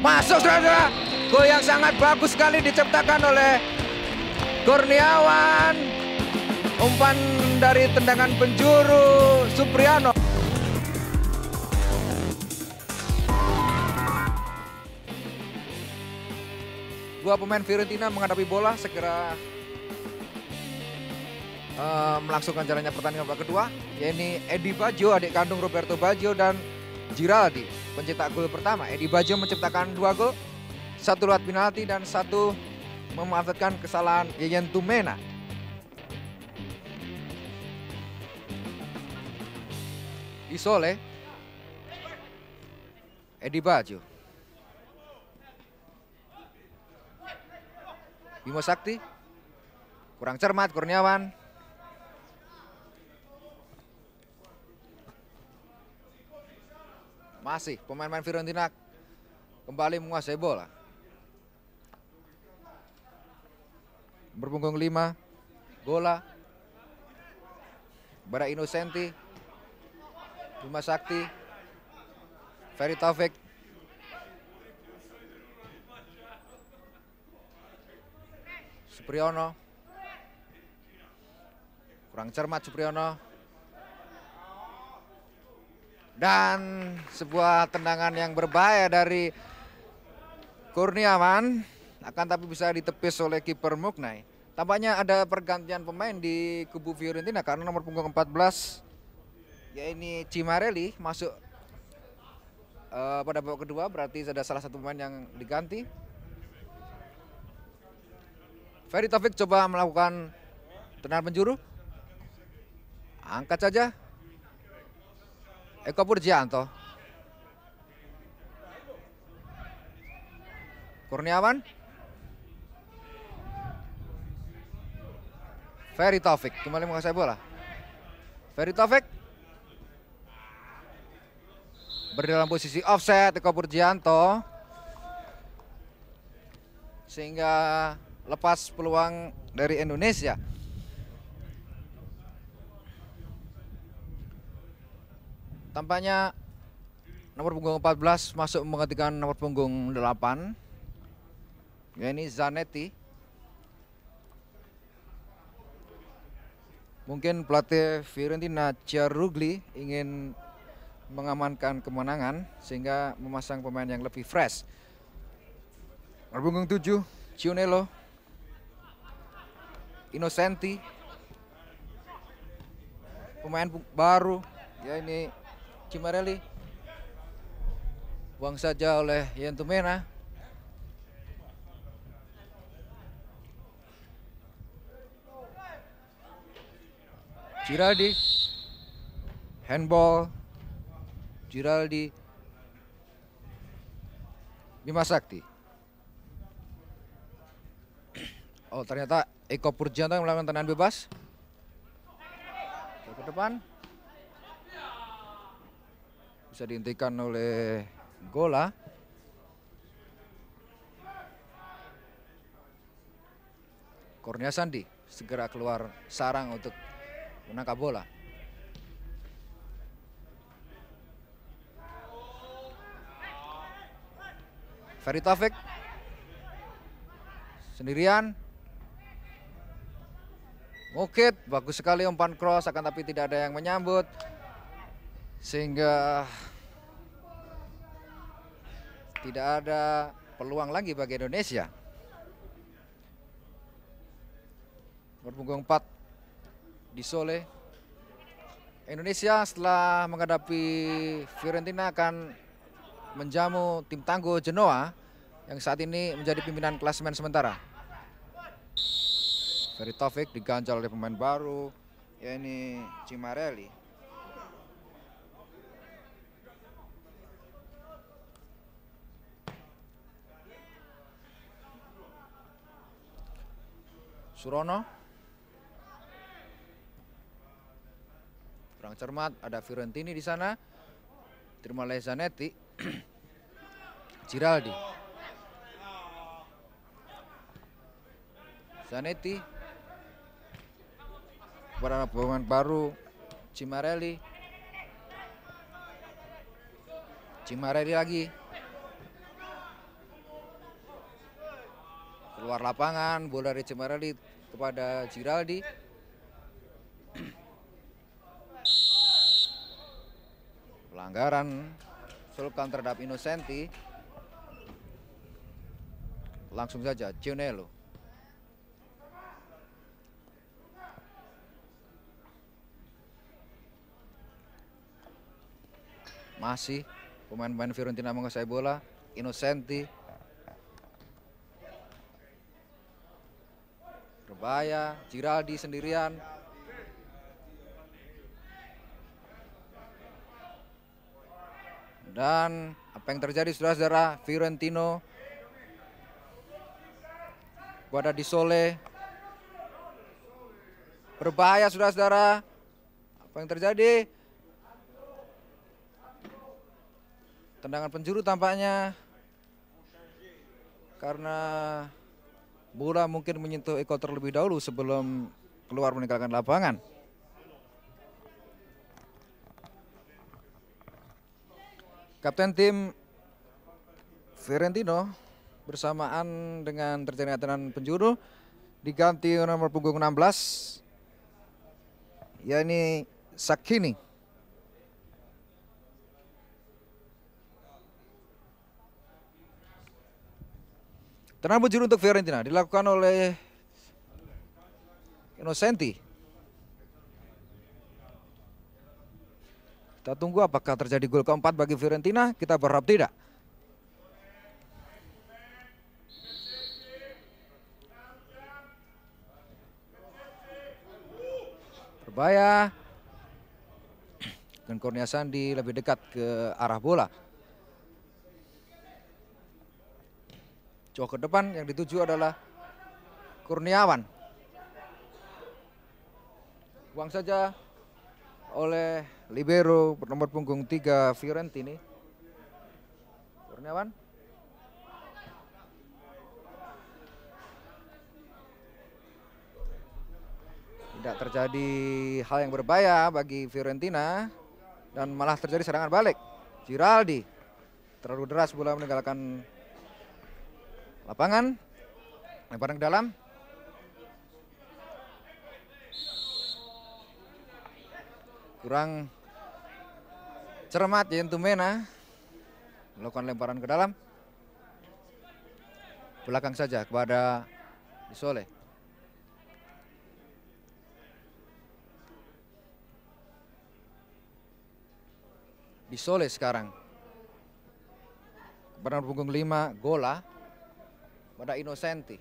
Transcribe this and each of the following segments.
Masuk saudara. Gol yang sangat bagus sekali diciptakan oleh Kurniawan. Umpan dari tendangan penjuru Supriyono. Dua pemain Fiorentina menghadapi bola segera melangsungkan jalannya pertandingan babak kedua, yaitu Edi Baggio, adik kandung Roberto Baggio, dan Giraldi, pencetak gol pertama. Edi Baggio menciptakan 2 gol, 1 lewat penalti dan 1 memanfaatkan kesalahan Yeyen Tumena. Isole, Edi Baggio, Bimo Sakti, kurang cermat Kurniawan. Masih pemain-pemain Fiorentina kembali menguasai bola. Berpunggung 5, Gola, Bara Innocenti, Bima Sakti, Ferry Taufik, Supriyono, kurang cermat Supriyono, dan sebuah tendangan yang berbahaya dari Kurniawan, akan tapi bisa ditepis oleh kiper Muknai. Tampaknya ada pergantian pemain di kubu Fiorentina karena nomor punggung 14, yaitu Cimarelli, masuk pada babak kedua, berarti ada salah satu pemain yang diganti. Ferry Taufik coba melakukan tendangan penjuru, angkat saja. Eko Purjianto, Kurniawan, Ferry Taufik kembali menguasai bola. Ferry Taufik berada dalam posisi offset Eko Purjianto, sehingga lepas peluang dari Indonesia. Tampaknya nomor punggung 14 masuk menggantikan nomor punggung 8, yaitu Zanetti. Mungkin pelatih Fiorentina Ciarugli ingin mengamankan kemenangan sehingga memasang pemain yang lebih fresh. Nomor punggung 7, Ciunello, Innocenti, pemain baru, yaitu Cimarelli, buang saja oleh Yeyen Tumena. Giraldi, handball, Giraldi, Bima Sakti. Oh, ternyata Eko Purjianto yang melakukan tendangan bebas. Ke depan. Bisa dihentikan oleh Gola. Kurnia Sandi segera keluar sarang untuk menangkap bola. Ferry Taufik sendirian. Mukit, bagus sekali umpan cross, akan tapi tidak ada yang menyambut, sehingga tidak ada peluang lagi bagi Indonesia. Berpunggung 4 di Sole. Indonesia setelah menghadapi Fiorentina akan menjamu tim tangguh Genoa yang saat ini menjadi pimpinan klasemen sementara. Ferry Taufik diganjal oleh pemain baru, yaitu Cimarelli. Surono, kurang cermat, ada Fiorentini di sana, terima oleh Zanetti. Giraldi, Zanetti, para pemain baru, Cimarelli, Cimarelli lagi, Keluar lapangan, bola dari Cimarelli kepada Giraldi. Pelanggaran Sulkan terhadap Innocenti. Langsung saja Gionello. Masih pemain-pemain Fiorentina menguasai bola. Innocenti. Berbahaya, Giraldi sendirian. Dan apa yang terjadi saudara-saudara? Fiorentino pada Di Sole. Berbahaya saudara-saudara. Apa yang terjadi? Tendangan penjuru tampaknya. Karena bola mungkin menyentuh Eko terlebih dahulu sebelum keluar meninggalkan lapangan. Kapten tim Fiorentino bersamaan dengan terjadinya tendangan penjuru diganti nomor punggung 16, yakni Sakini. Tendangan penjuru untuk Fiorentina dilakukan oleh Innocenti. Kita tunggu apakah terjadi gol keempat bagi Fiorentina. Kita berharap tidak. Berbahaya. Dan Kurnia Sandi lebih dekat ke arah bola. Jauh ke depan yang dituju adalah Kurniawan. Buang saja oleh libero bernomor punggung 3 Fiorentini. Kurniawan. Tidak terjadi hal yang berbahaya bagi Fiorentina dan malah terjadi serangan balik. Giraldi terlalu deras bola meninggalkan lapangan. Lemparan ke dalam. Kurang cermat Yentumena melakukan lemparan ke dalam. Belakang saja kepada Di Sole. Di Sole sekarang. Kepada punggung 5 Gola pada Innocenti.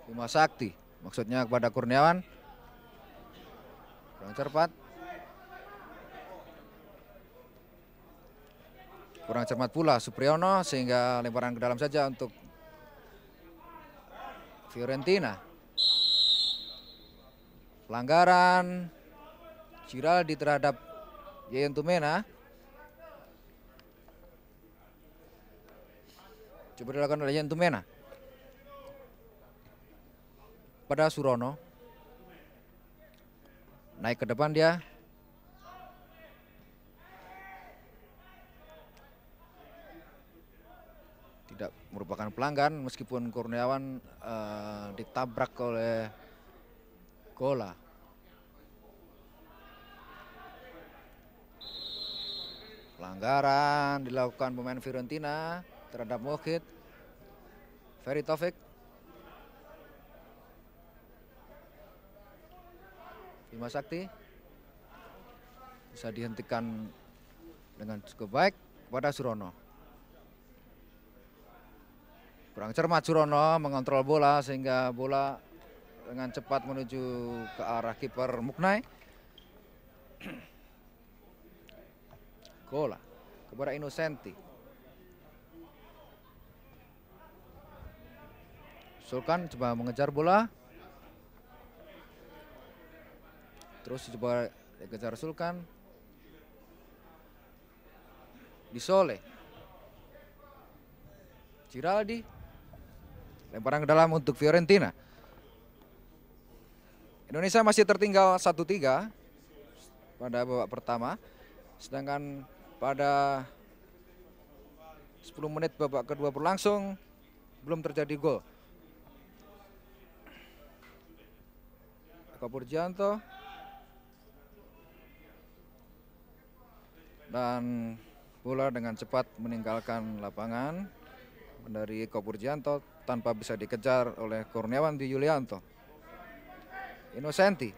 Bima Sakti maksudnya kepada Kurniawan. Kurang cepat. Kurang cermat pula Supriyono sehingga lemparan ke dalam saja untuk Fiorentina. Pelanggaran Giraldi terhadap Yentumena. Coba dilakukan oleh Yentumena. Pada Surono. Naik ke depan dia. Tidak merupakan pelanggan meskipun Kurniawan ditabrak oleh Gola. Pelanggaran dilakukan pemain Fiorentina terhadap Mohit. Ferry Taufik. Bima Sakti bisa dihentikan dengan cukup baik kepada Surono. Kurang cermat Surono mengontrol bola sehingga bola dengan cepat menuju ke arah kiper Muknai. Gola kepada Innocenti. Sulkan coba mengejar bola. Terus coba dikejar Sulkan. Di Sole. Giraldi. Lemparan ke dalam untuk Fiorentina. Indonesia masih tertinggal 1-3 pada babak pertama. Sedangkan pada 10 menit babak kedua berlangsung, belum terjadi gol. Eko Purjianto dan bola dengan cepat meninggalkan lapangan dari Eko Purjianto tanpa bisa dikejar oleh Kurniawan Dwi Yulianto. Innocenti.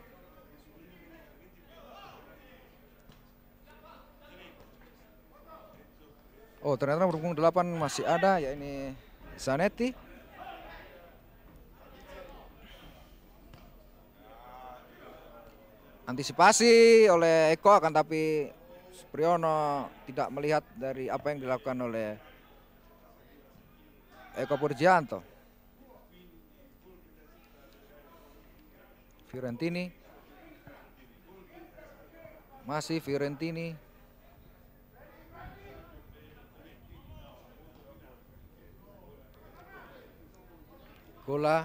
Oh, ternyata nomor punggung 8 masih ada, ya ini Zanetti. Antisipasi oleh Eko, akan tapi Supriyono tidak melihat dari apa yang dilakukan oleh Eko Purjianto. Fiorentini. Masih Fiorentini. Bola.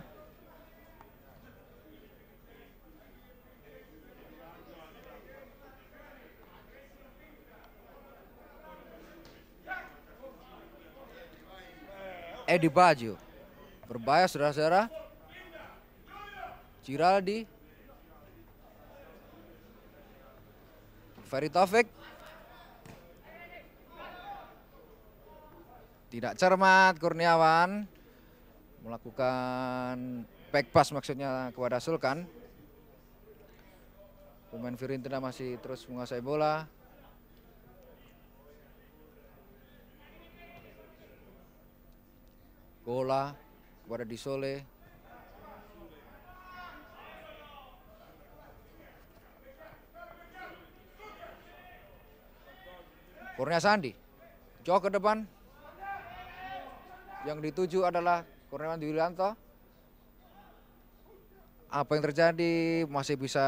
Edi Baggio. Berbahaya saudara-saudara. Giraldi. Ferry Taufik. Tidak cermat Kurniawan melakukan back pass, maksudnya kepada Sulkan. Pemain Fiorentina masih terus menguasai bola. Bola kepada Di Sole. Kurnia Sandi jauh ke depan. Yang dituju adalah Kurniawan Dwi Yulianto. Apa yang terjadi? Masih bisa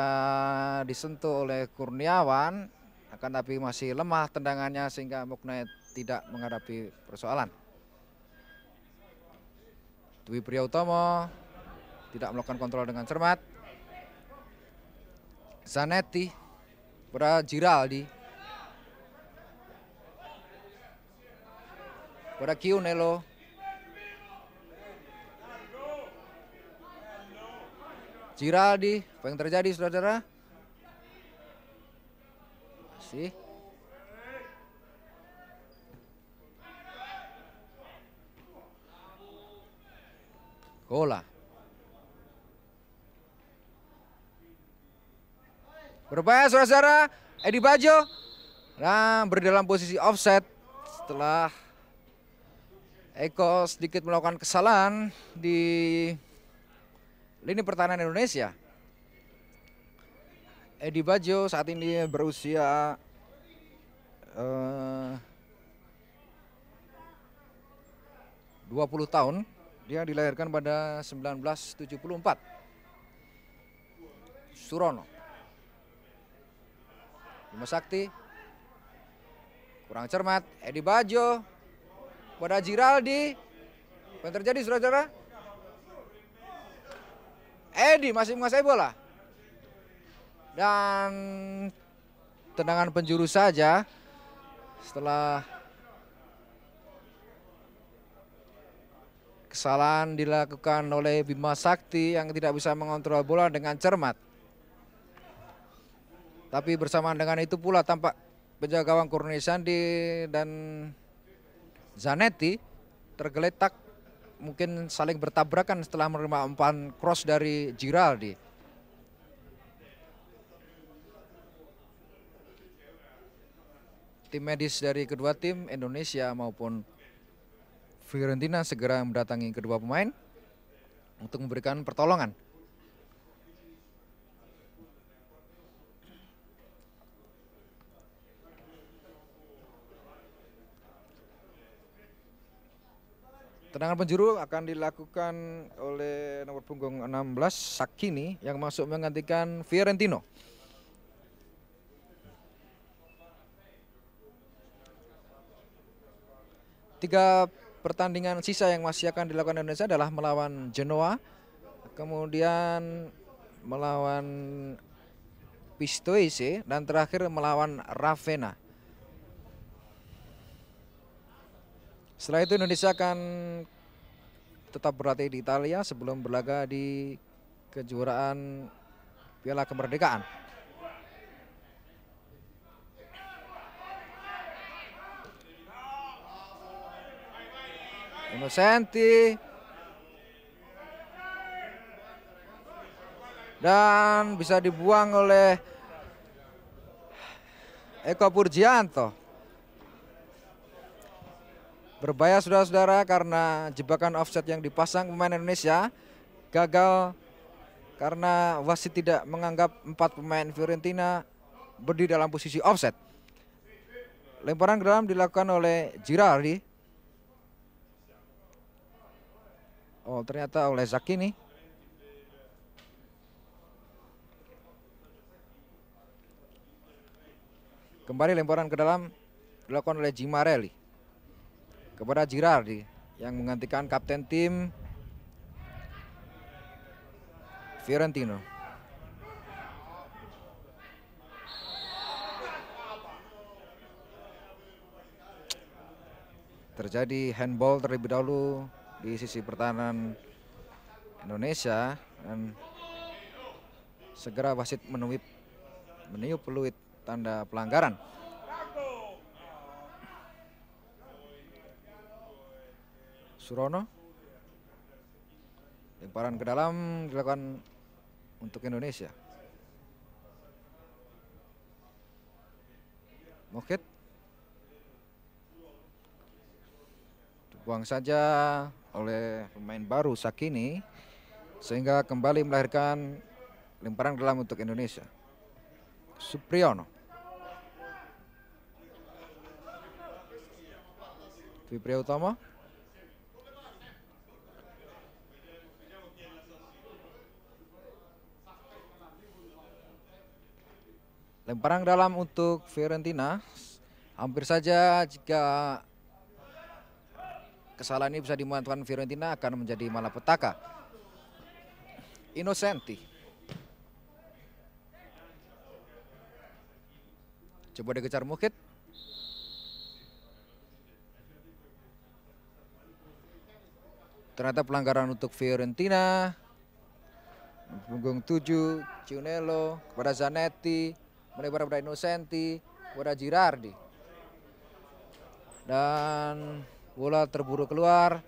disentuh oleh Kurniawan, akan tapi masih lemah tendangannya sehingga Muknai tidak menghadapi persoalan. Dwi Priyautomo tidak melakukan kontrol dengan cermat. Zanetti pada Giraldi. Pada Chiunello. Giraldi, apa yang terjadi saudara? Masih. Gola. Berbahaya saudara-saudara. Edi Baggio. Nah, berdalam posisi offset setelah Eko sedikit melakukan kesalahan di lini pertahanan Indonesia. Edi Baggio saat ini berusia 20 tahun. Dia dilahirkan pada 1974. Surono. Bima Sakti. Kurang cermat. Edi Baggio pada Giraldi. Apa yang terjadi saudara-saudara? Edi masih menguasai bola. Dan tendangan penjuru saja setelah kesalahan dilakukan oleh Bima Sakti yang tidak bisa mengontrol bola dengan cermat. Tapi bersamaan dengan itu pula tampak penjaga gawang Kurnia Sandi dan Zanetti tergeletak, mungkin saling bertabrakan setelah menerima umpan cross dari Giraldi. Tim medis dari kedua tim, Indonesia maupun Fiorentina, segera mendatangi kedua pemain untuk memberikan pertolongan. Tendangan penjuru akan dilakukan oleh nomor punggung 16 Sakini yang masuk menggantikan Fiorentino. Tiga pertandingan sisa yang masih akan dilakukan Indonesia adalah melawan Genoa, kemudian melawan Pistoiese, dan terakhir melawan Ravenna. Setelah itu Indonesia akan tetap berlatih di Italia sebelum berlaga di kejuaraan Piala Kemerdekaan. Innocenti dan bisa dibuang oleh Eko Purgianto. Berbahaya saudara-saudara karena jebakan offset yang dipasang pemain Indonesia gagal karena wasit tidak menganggap 4 pemain Fiorentina berdiri dalam posisi offset. Lemparan ke dalam dilakukan oleh Girardi. Oh, ternyata oleh Zakini. Kembali lemparan ke dalam dilakukan oleh Gimarelli kepada Girardi yang menggantikan kapten tim Fiorentino. Terjadi handball terlebih dahulu di sisi pertahanan Indonesia dan segera wasit meniup peluit tanda pelanggaran. Surono, lemparan ke dalam dilakukan untuk Indonesia. Mokit dibuang saja oleh pemain baru Sakini sehingga kembali melahirkan lemparan ke dalam untuk Indonesia. Supriyono, Vipriutama, lemparan ke dalam untuk Fiorentina. Hampir saja jika kesalahan ini bisa dimanfaatkan Fiorentina akan menjadi malapetaka. Innocenti coba dikejar Mukit. Ternyata pelanggaran untuk Fiorentina. Punggung 7 Ciunello kepada Zanetti, melebar kepada Innocenti, kepada Girardi. Dan bola terburu keluar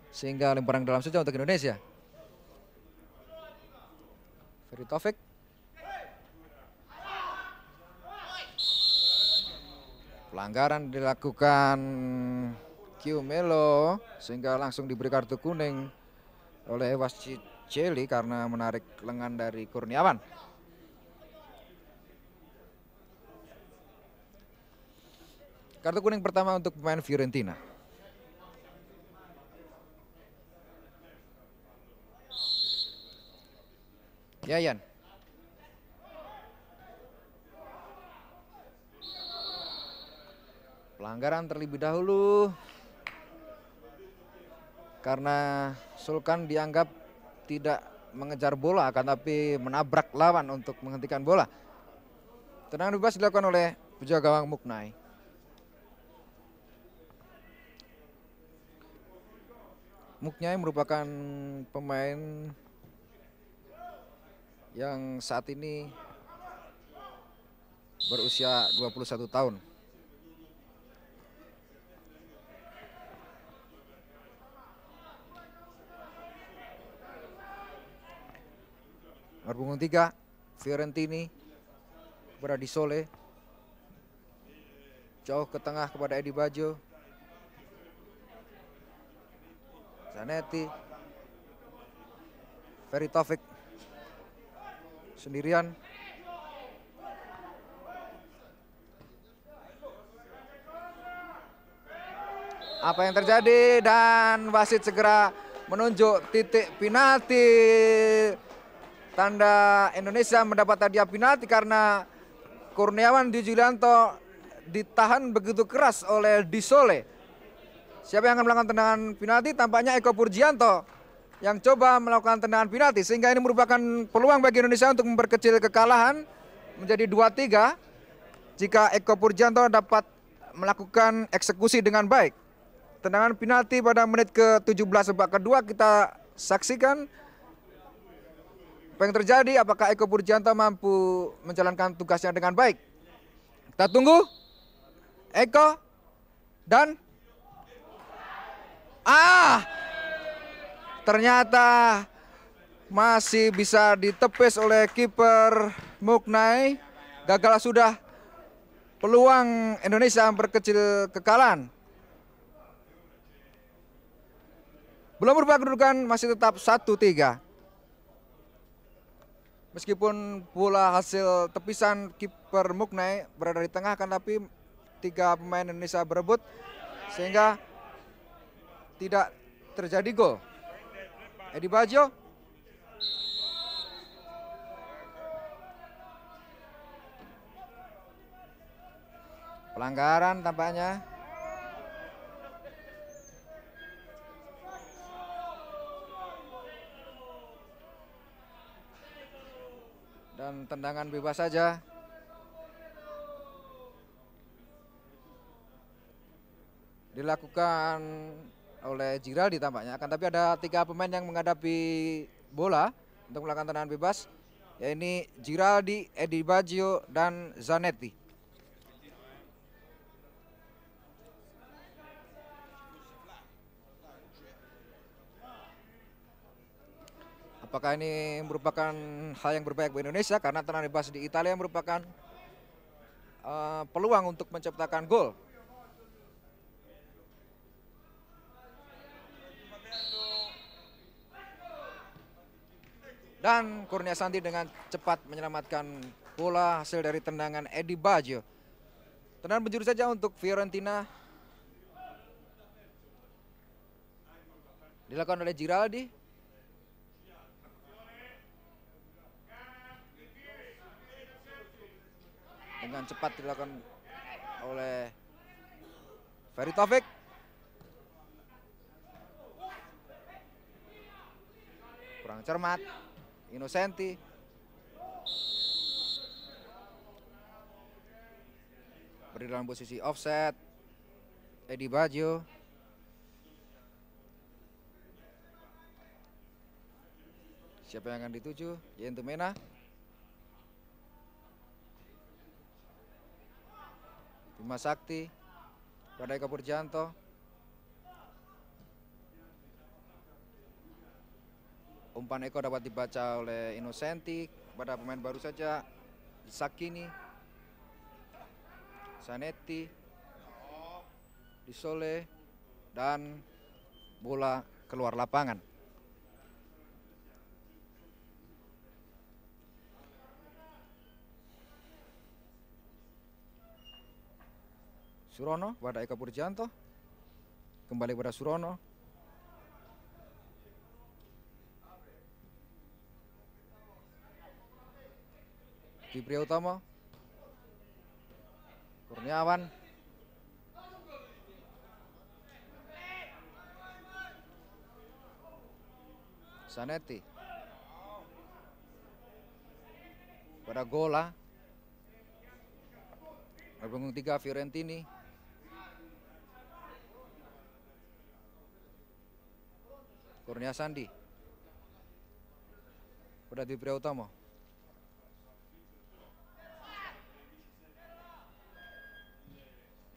sehingga lemparan dalam saja untuk Indonesia. Ferry Taufik. Pelanggaran dilakukan Ciunello sehingga langsung diberi kartu kuning oleh wasit Celi karena menarik lengan dari Kurniawan. Kartu kuning pertama untuk pemain Fiorentina. Yayan. Pelanggaran terlebih dahulu karena Sulkan dianggap tidak mengejar bola akan tapi menabrak lawan untuk menghentikan bola. Tendangan bebas dilakukan oleh penjaga gawang Muknai. Muknai merupakan pemain yang saat ini berusia 21 tahun. Nomor punggung 3 Fiorentini kepada Di Sole, jauh ke tengah kepada Edi Bajo, Zanetti, Ferry Taufik sendirian. Apa yang terjadi dan wasit segera menunjuk titik penalti. Tanda Indonesia mendapat hadiah penalti karena Kurniawan Dwi Julianto ditahan begitu keras oleh Di Sole. Siapa yang akan melakukan tendangan penalti? Tampaknya Eko Purgianto yang coba melakukan tendangan penalti sehingga ini merupakan peluang bagi Indonesia untuk memperkecil kekalahan menjadi 2-3 jika Eko Purgianto dapat melakukan eksekusi dengan baik. tendangan penalti pada menit ke-17 babak kedua kita saksikan apa yang terjadi. Apakah Eko Purjanto mampu menjalankan tugasnya dengan baik? Kita tunggu. Eko dan ternyata masih bisa ditepis oleh kiper Muknai. Gagal sudah, peluang Indonesia memperkecil kekalahan. Belum berubah kedudukan, masih tetap 1-3. Meskipun bola hasil tepisan kiper Muknai berada di tengah, kan tapi 3 pemain Indonesia berebut sehingga tidak terjadi gol. Edi Bajo pelanggaran tampaknya. Dan tendangan bebas saja. Dilakukan oleh Giraldi tampaknya. Akan tapi ada 3 pemain yang menghadapi bola untuk melakukan tendangan bebas, yaitu Giraldi, Edi Baggio, dan Zanetti. Apakah ini merupakan hal yang berbaik bagi Indonesia, karena tendangan bebas di Italia merupakan peluang untuk menciptakan gol. Dan Kurnia Santi dengan cepat menyelamatkan bola hasil dari tendangan Edi Baggio. Tendangan penjuru saja untuk Fiorentina. Dilakukan oleh Giraldi. Dengan cepat dilakukan oleh Ferry Taufik. Kurang cermat Innocenti. Berdiri dalam posisi offset Edi Baggio. Siapa yang akan dituju? Yentu Mena. Bima Sakti pada Eko Purjanto. Umpan Eko dapat dibaca oleh Innocenti pada pemain baru saja, Sakini, Zanetti, Disole, dan bola keluar lapangan. Surono pada Eko Purjanto. Kembali pada Surono. Fibri Utama. Kurniawan. Zanetti. Pada Gola. Punggung 3 Fiorentini. Kurnia Sandi pada Dwi Priyotomo.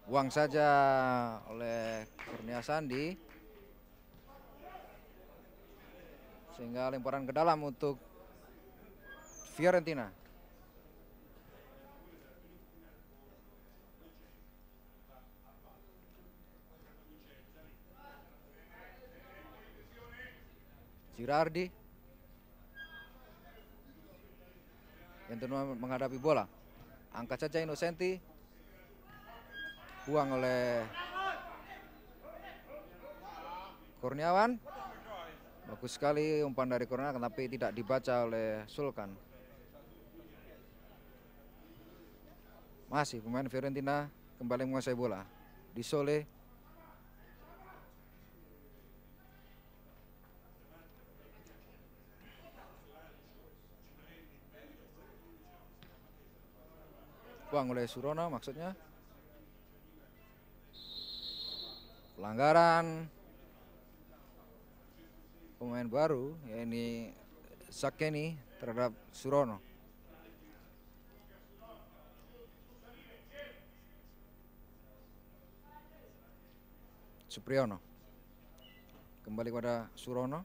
Buang saja oleh Kurnia Sandi, sehingga lemparan ke dalam untuk Fiorentina. Girardi yang tentu menghadapi bola. Angkat saja Innocenti. Buang oleh Kurniawan. Bagus sekali umpan dari Kurniawan, tapi tidak dibaca oleh Sulkan. Masih pemain Fiorentina kembali menguasai bola. Disole. Buang oleh Surono maksudnya. Pelanggaran pemain baru, yakni Sakeni terhadap Surono. Supriyono kembali pada Surono.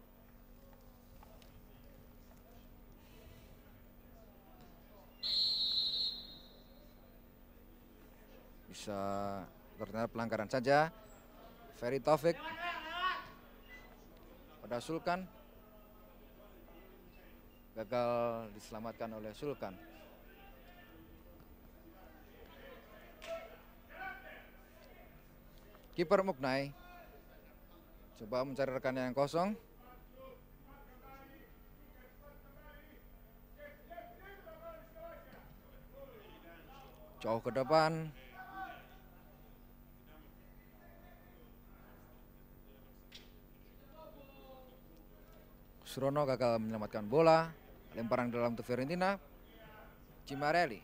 Bisa ternyata pelanggaran saja. Ferry Taufik pada Sulkan, gagal diselamatkan oleh Sulkan. Kiper Muknai coba mencari rekan yang kosong. Jauh ke depan. Surono gagal menyelamatkan bola. Lemparan dalam untuk Fiorentina. Cimarelli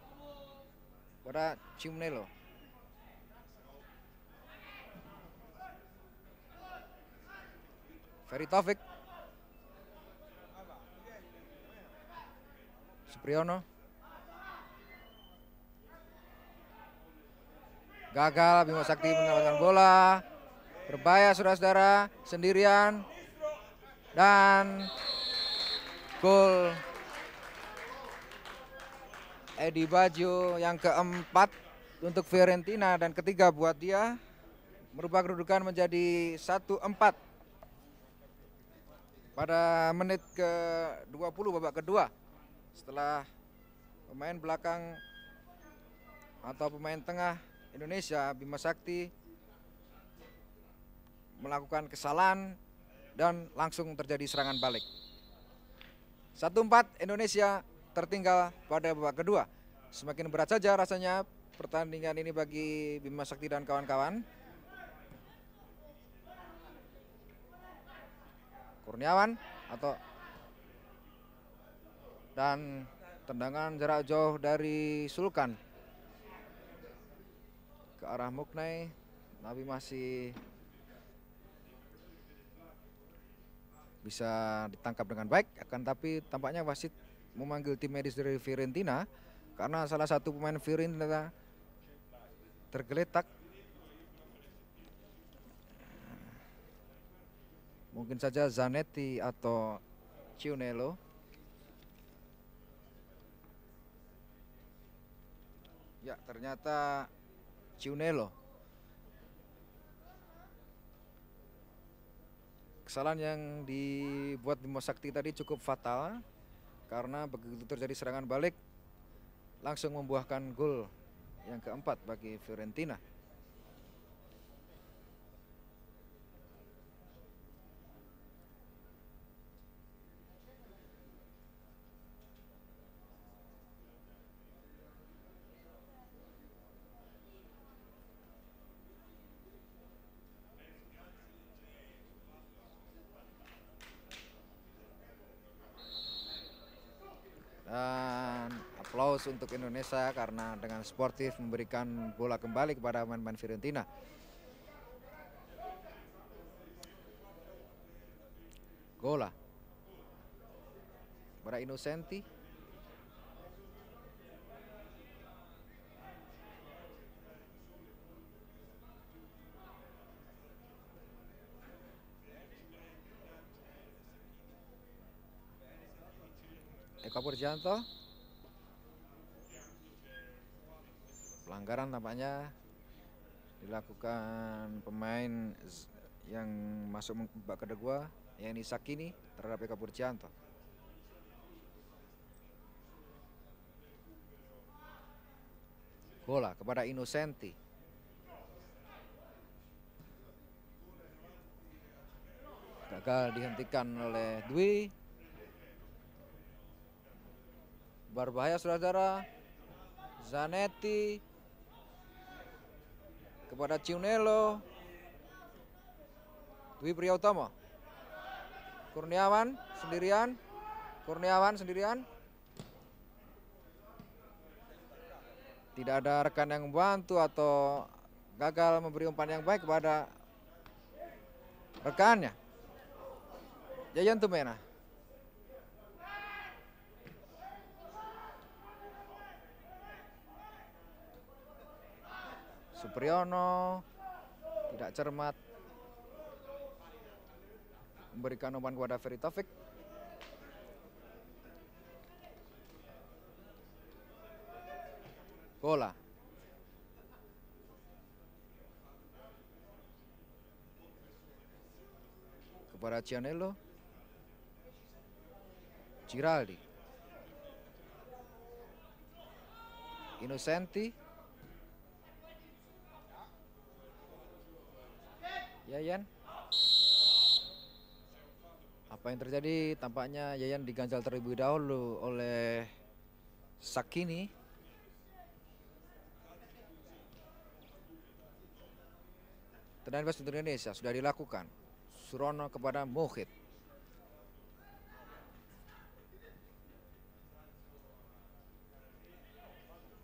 pada Ciunelo. Ferry Taufik. Supriyono. Gagal Bima Sakti menyelamatkan bola. Berbahaya saudara-saudara, sendirian. Dan gol Edi Bajo yang keempat untuk Fiorentina dan ketiga buat dia, merubah kedudukan menjadi 1-4 pada menit ke-20 babak kedua, setelah pemain belakang atau pemain tengah Indonesia Bima Sakti melakukan kesalahan dan langsung terjadi serangan balik. 1-4 Indonesia tertinggal pada babak kedua. Semakin berat saja rasanya pertandingan ini bagi Bima Sakti dan kawan-kawan. Kurniawan dan tendangan jarak jauh dari Sulkan ke arah Muknai, tapi masih bisa ditangkap dengan baik. Akan tapi tampaknya wasit memanggil tim medis dari Fiorentina karena salah satu pemain Fiorentina tergeletak. Mungkin saja Zanetti atau Ciunelo. Ya, ternyata Ciunelo. Kesalahan yang dibuat Bima Sakti tadi cukup fatal karena begitu terjadi serangan balik langsung membuahkan gol yang keempat bagi Fiorentina. Dan aplaus untuk Indonesia karena dengan sportif memberikan bola kembali kepada pemain-pemain Fiorentina. Gola pada Innocenti. Eka Purjanto. Pelanggaran tampaknya dilakukan pemain yang masuk babak kedua, yakni Sakini terhadap Eka Purjanto. Bola kepada Innocenti. Gagal dihentikan oleh Dwi. Berbahaya saudara-saudara. Zanetti kepada Ciunelo. Dwi Priyotomo. Kurniawan sendirian. Tidak ada rekan yang membantu atau gagal memberi umpan yang baik kepada rekannya Yayan Tumena. Supriyono tidak cermat memberikan umpan kepada Ferry Taufik. Bola kepada Cianello. Giraldi. Innocenti. Yayan. Apa yang terjadi? Tampaknya Yayan diganjal terlebih dahulu oleh Sakini. Tendangan bebas untuk Indonesia sudah dilakukan. Surono kepada Mohit.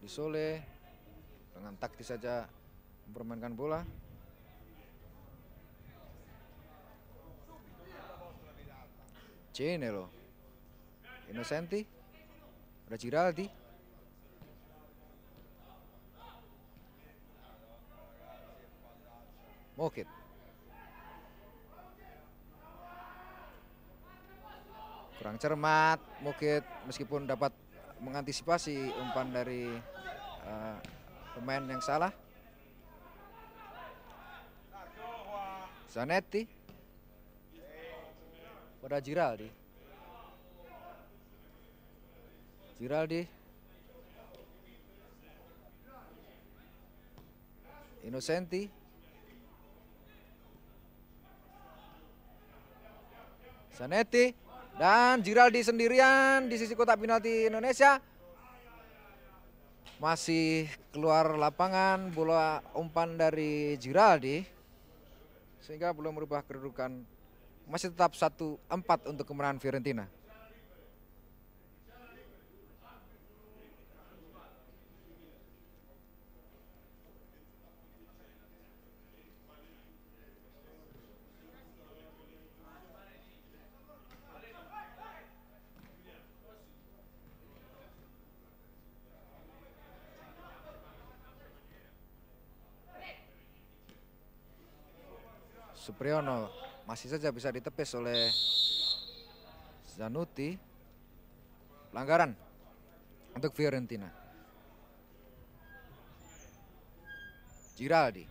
Disole dengan taktis saja mempermainkan bola. Cianello. Innocenti. Ada Giraldi. Mohit. Kurang cermat Mohit meskipun dapat mengantisipasi umpan dari pemain yang salah. Zanetti pada Giraldi. Innocenti. Zanetti dan Giraldi sendirian di sisi kotak penalti Indonesia. Masih keluar lapangan bola umpan dari Giraldi sehingga belum merubah kedudukan, masih tetap 1-4 untuk kemenangan Fiorentina. Supriyono masih saja bisa ditepis oleh Zanuti. Pelanggaran untuk Fiorentina. Giraldi.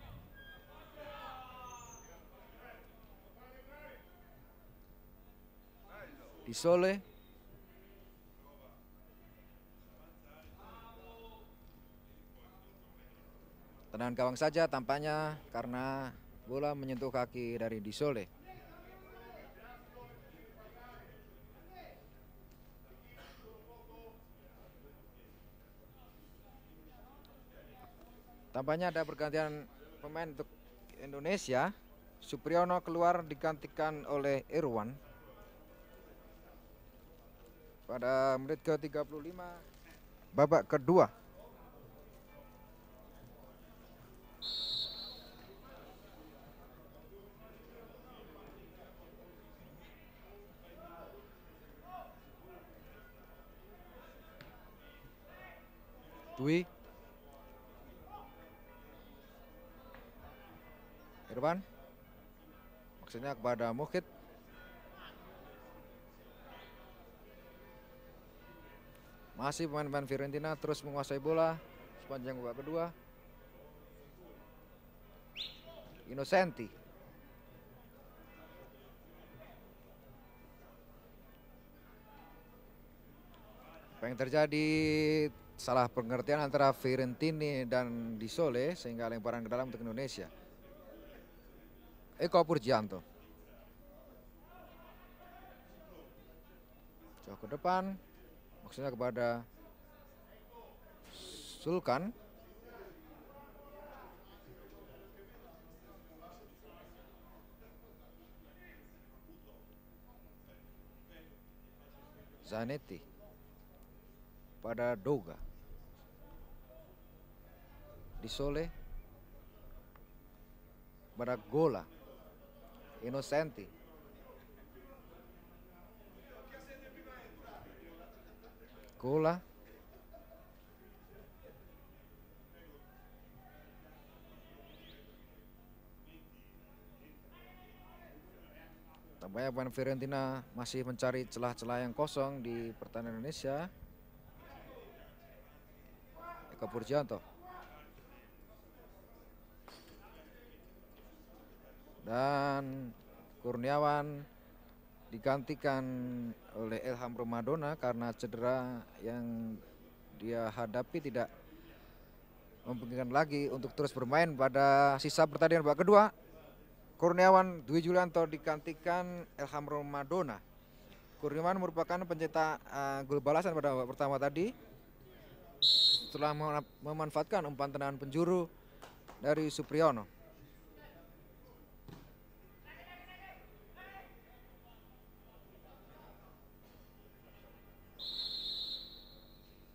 Disole. Tendangan gawang saja tampaknya karena bola menyentuh kaki dari Disole. Tampaknya ada pergantian pemain untuk Indonesia. Supriyono keluar digantikan oleh Irwan pada menit ke-35 babak kedua. Dwi. Irwan. Maksudnya kepada Mohit. Masih pemain-pemain Fiorentina terus menguasai bola sepanjang babak kedua. Innocenti. Apa yang terjadi? Salah pengertian antara Fiorentini dan Disole sehingga lemparan ke dalam untuk Indonesia. Eko Purgianto. Jauh ke depan. Maksudnya kepada Sulkan. Zanetti pada Doga. Disole pada Gola. Innocenti. Gola. Tampaknya pemain Fiorentina masih mencari celah-celah yang kosong di pertahanan Indonesia. Eko Purjanto. Dan Kurniawan digantikan oleh Ilham Ramadona karena cedera yang dia hadapi tidak memungkinkan lagi untuk terus bermain pada sisa pertandingan babak kedua. Kurniawan Dwi Julianto digantikan Ilham Ramadona. Kurniawan merupakan pencetak gol balasan pada babak pertama tadi setelah memanfaatkan umpan tendangan penjuru dari Supriyono.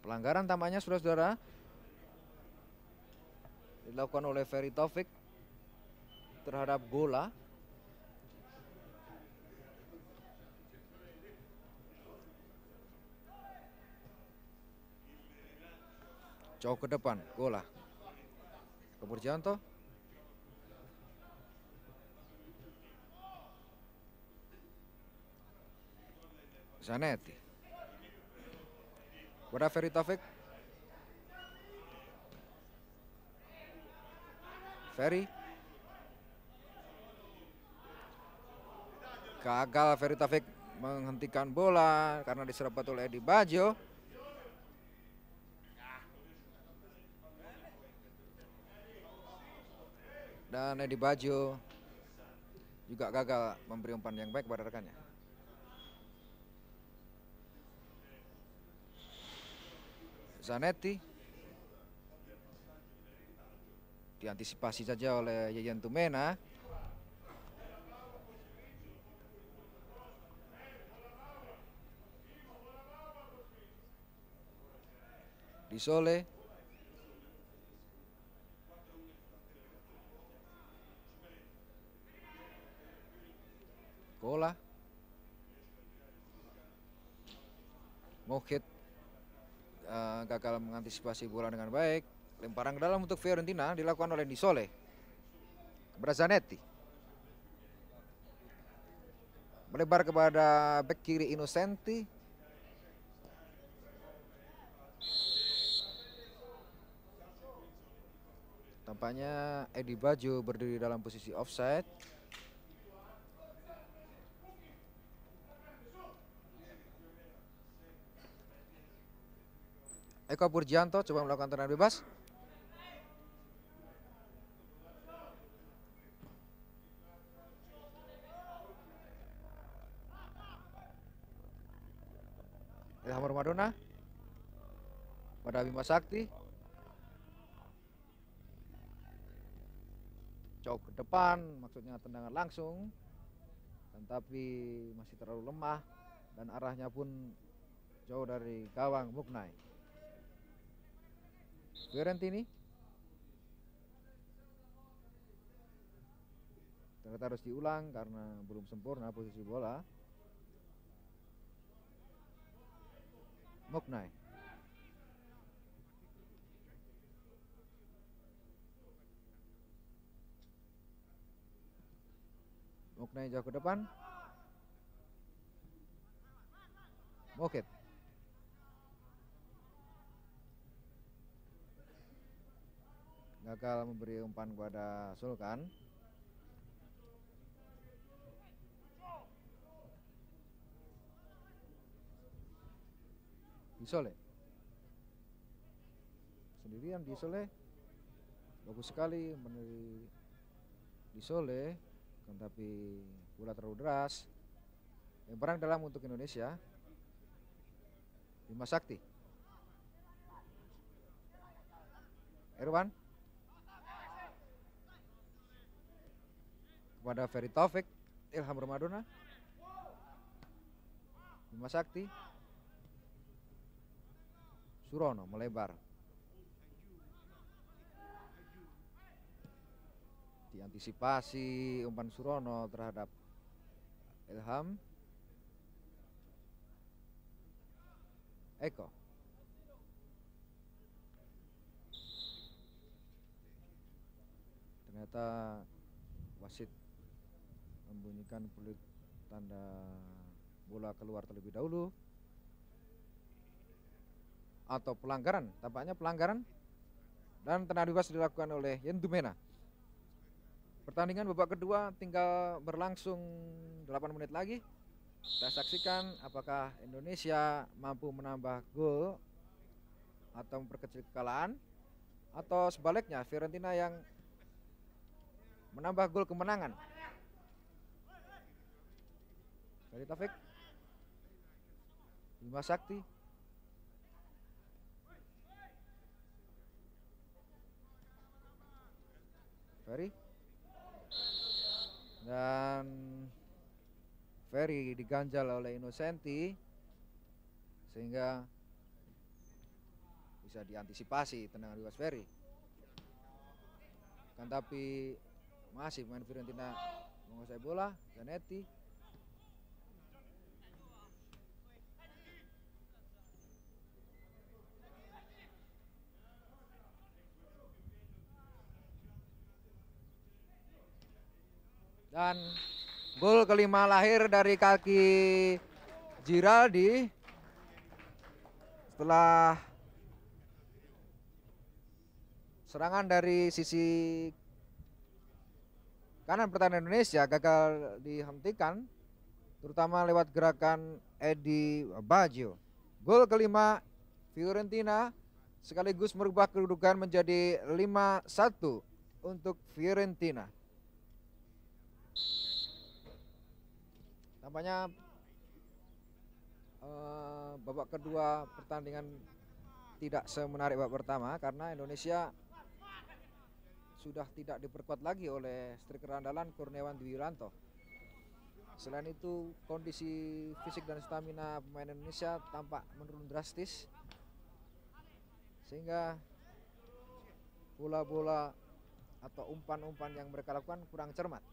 Pelanggaran tampaknya saudara-saudara dilakukan oleh Ferry Taufik terhadap Gola. Jauh ke depan Gola. Purjanto. Zanetti. Pada Ferry Taufik. Ferry. Gagal Ferry Taufik menghentikan bola karena diserempet oleh Edi Bajo. Dan Edi Bajo juga gagal memberi umpan yang baik pada rekannya. Zanetti diantisipasi saja oleh Yayan Tumena. Di Sole. Gola. Mohit gagal mengantisipasi bola dengan baik. Lemparan ke dalam untuk Fiorentina dilakukan oleh Di Sole kepada Zanetti. Melebar kepada bek kiri Innocenti. Tampaknya Edi Bajo berdiri dalam posisi offside. Eko Purjanto coba melakukan tendangan bebas. Ilham Ramadona pada Bima Sakti. Jauh ke depan, maksudnya tendangan langsung, tetapi masih terlalu lemah dan arahnya pun jauh dari gawang Muknai. Fiorentini ternyata harus diulang karena belum sempurna posisi bola. Muknai. Muknai jauh ke depan. Mohit. Gagal memberi umpan kepada Sulkan. Di Sole. Sendirian Di Sole. Bagus sekali meneri Di Sole, tapi bola terlalu deras. Lemparan dalam untuk Indonesia. Bima Sakti. Irwan kepada Ferry Taufik. Ilham Ramadona. Bima Sakti. Surono melebar. Diantisipasi umpan Surono terhadap Ilham. Eko. Ternyata wasit membunyikan peluit tanda bola keluar terlebih dahulu. Atau pelanggaran, tampaknya pelanggaran. Dan tendangan bebas dilakukan oleh Yentumena. Pertandingan babak kedua tinggal berlangsung 8 menit lagi. Kita saksikan apakah Indonesia mampu menambah gol atau memperkecil kekalahan, atau sebaliknya Fiorentina yang menambah gol kemenangan. Dari Taufik, Bima Sakti, Ferry, dan Ferry diganjal oleh Innocenti sehingga bisa diantisipasi tendangan bebas Ferry. Kan tapi masih pemain Fiorentina menguasai bola. Zanetti, dan gol kelima lahir dari kaki Giraldi setelah serangan dari sisi kanan pertahanan Indonesia gagal dihentikan, terutama lewat gerakan Edi Baggio. Gol kelima Fiorentina sekaligus merubah kedudukan menjadi 5-1 untuk Fiorentina. Tampaknya babak kedua pertandingan tidak semenarik babak pertama karena Indonesia sudah tidak diperkuat lagi oleh striker andalan Kurniawan Dwi Wiranto. Selain itu kondisi fisik dan stamina pemain Indonesia tampak menurun drastis, sehingga bola-bola atau umpan-umpan yang mereka lakukan kurang cermat.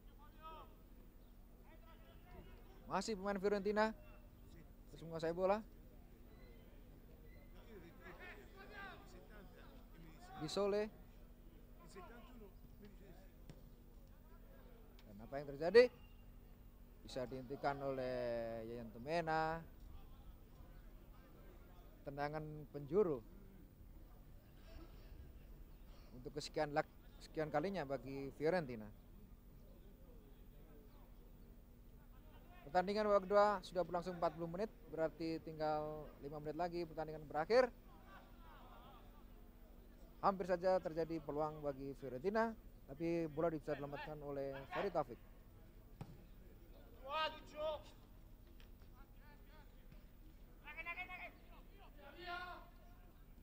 Masih pemain Fiorentina terus menguasai bola. Bisole. Dan apa yang terjadi? Bisa dihentikan oleh Yentumena. Tendangan penjuru untuk kesekian kalinya bagi Fiorentina. Pertandingan babak kedua sudah berlangsung 40 menit, berarti tinggal 5 menit lagi pertandingan berakhir. Hampir saja terjadi peluang bagi Fiorentina, tapi bola bisa diselamatkan oleh Ferry Taufik.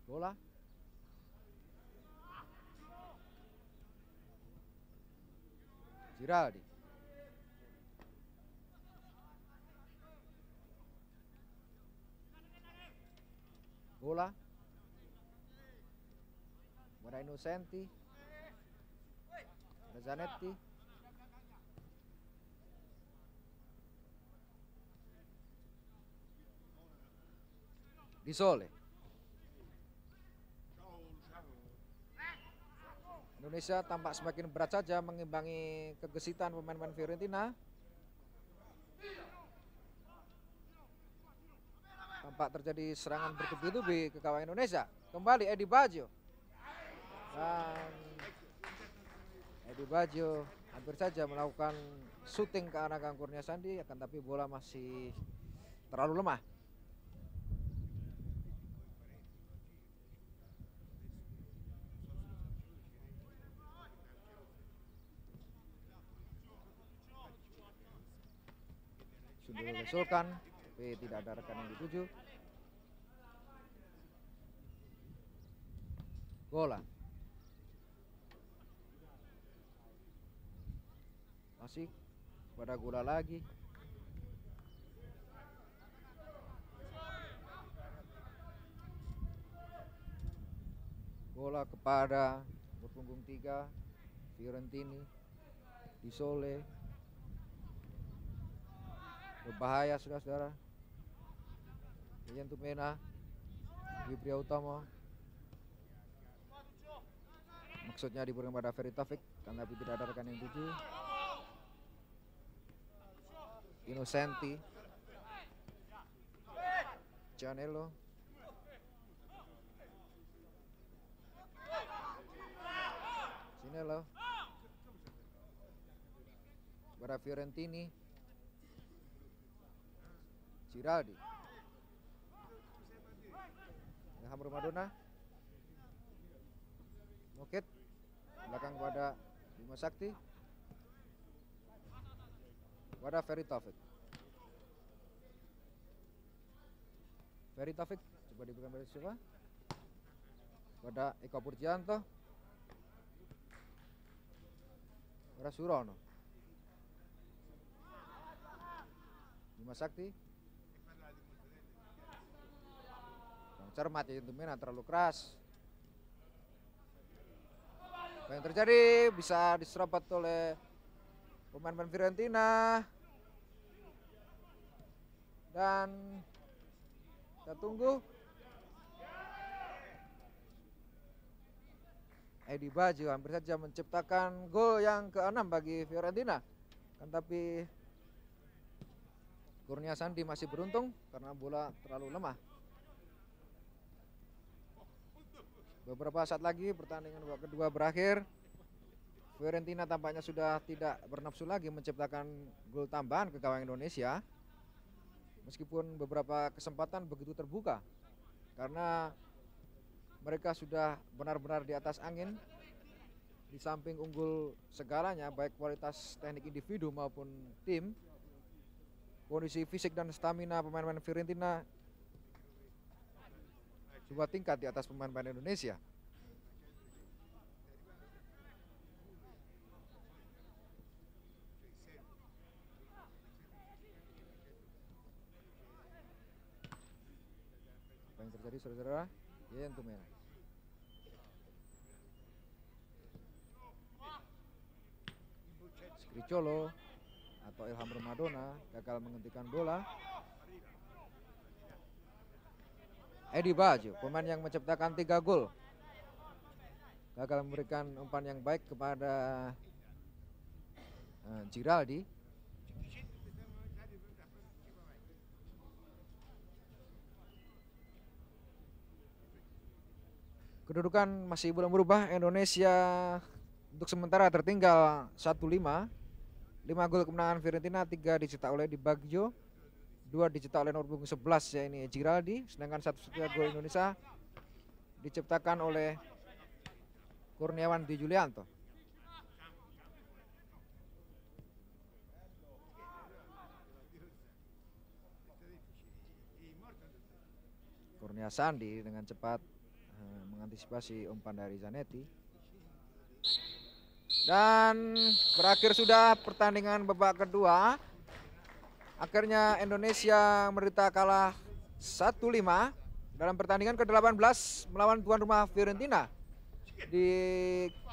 Bola Giraldi. Bola Ada Innocenti, ada Zanetti, Bisole. Indonesia tampak semakin berat saja mengimbangi kegesitan pemain-pemain Fiorentina. Tampak terjadi serangan bertubi-tubi ke gawang Indonesia. Kembali Edi Baggio. Dan Edi Baggio hampir saja melakukan syuting ke arah gawang Kurnia Sandi, akan tapi bola masih terlalu lemah. Sudah diusulkan, tapi tidak ada rekan yang dituju. Bola masih pada Gula lagi. Bola kepada berpunggung 3 Fiorentini. Di Sole. Berbahaya saudara-saudara. Yayan Tumena, Wibria Utama. Maksudnya diberikan pada Ferry Taufik, karena tapi tidak ada rekan yang tuju. Innocenti, Gianello, Sinello, pada Fiorentini, Giraldi, Ilham Ramadona, Moket, belakang pada Bima Sakti, pada Ferry Taufik. Ferry Taufik coba diberikan pada siapa? Pada Eko Purjianto, pada Surono, Bima Sakti. Yang cermat ya Tumena, terlalu keras. Apa yang terjadi? Bisa diserobot oleh pemain Fiorentina. Dan kita tunggu. Edi Baju hampir saja menciptakan gol yang ke-6 bagi Fiorentina. Kan tapi Kurnia Sandi masih beruntung karena bola terlalu lemah. Beberapa saat lagi pertandingan babak kedua berakhir. Fiorentina tampaknya sudah tidak bernafsu lagi menciptakan gol tambahan ke gawang Indonesia. Meskipun beberapa kesempatan begitu terbuka. Karena mereka sudah benar-benar di atas angin. Di samping unggul segalanya, baik kualitas teknik individu maupun tim. Kondisi fisik dan stamina pemain-pemain Fiorentina sebuah tingkat di atas pemain-pemain Indonesia. Apa yang terjadi saudara-saudara? Yayan Tumena. Skricolo atau Ilham Ramadona gagal menghentikan bola. Edi Baju, pemain yang menciptakan 3 gol, gagal memberikan umpan yang baik kepada Giraldi. Kedudukan masih belum berubah. Indonesia untuk sementara tertinggal 1-5. 5 gol kemenangan Fiorentina, 3 dicetak oleh Di Baggio, 2 dicetak oleh nomor punggung 11 ya ini Giraldi, sedangkan 1 gol Indonesia diciptakan oleh Kurniawan Di Julianto. Kurnia Sandi dengan cepat mengantisipasi umpan dari Zanetti. Dan berakhir sudah pertandingan babak kedua. Akhirnya Indonesia menderita kalah 1-5 dalam pertandingan ke-18 melawan tuan rumah Fiorentina di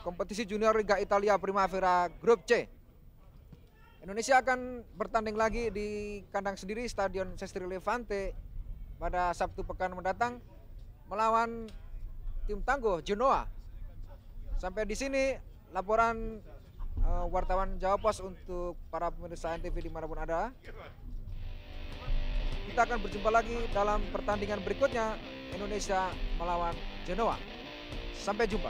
kompetisi junior Liga Italia Primavera Grup C. Indonesia akan bertanding lagi di kandang sendiri Stadion Sestri Levante pada Sabtu pekan mendatang melawan tim tangguh Genoa. Sampai di sini laporan wartawan Jawa Pos untuk para pemirsa NTV dimanapun ada. Kita akan berjumpa lagi dalam pertandingan berikutnya Indonesia melawan Genoa. Sampai jumpa.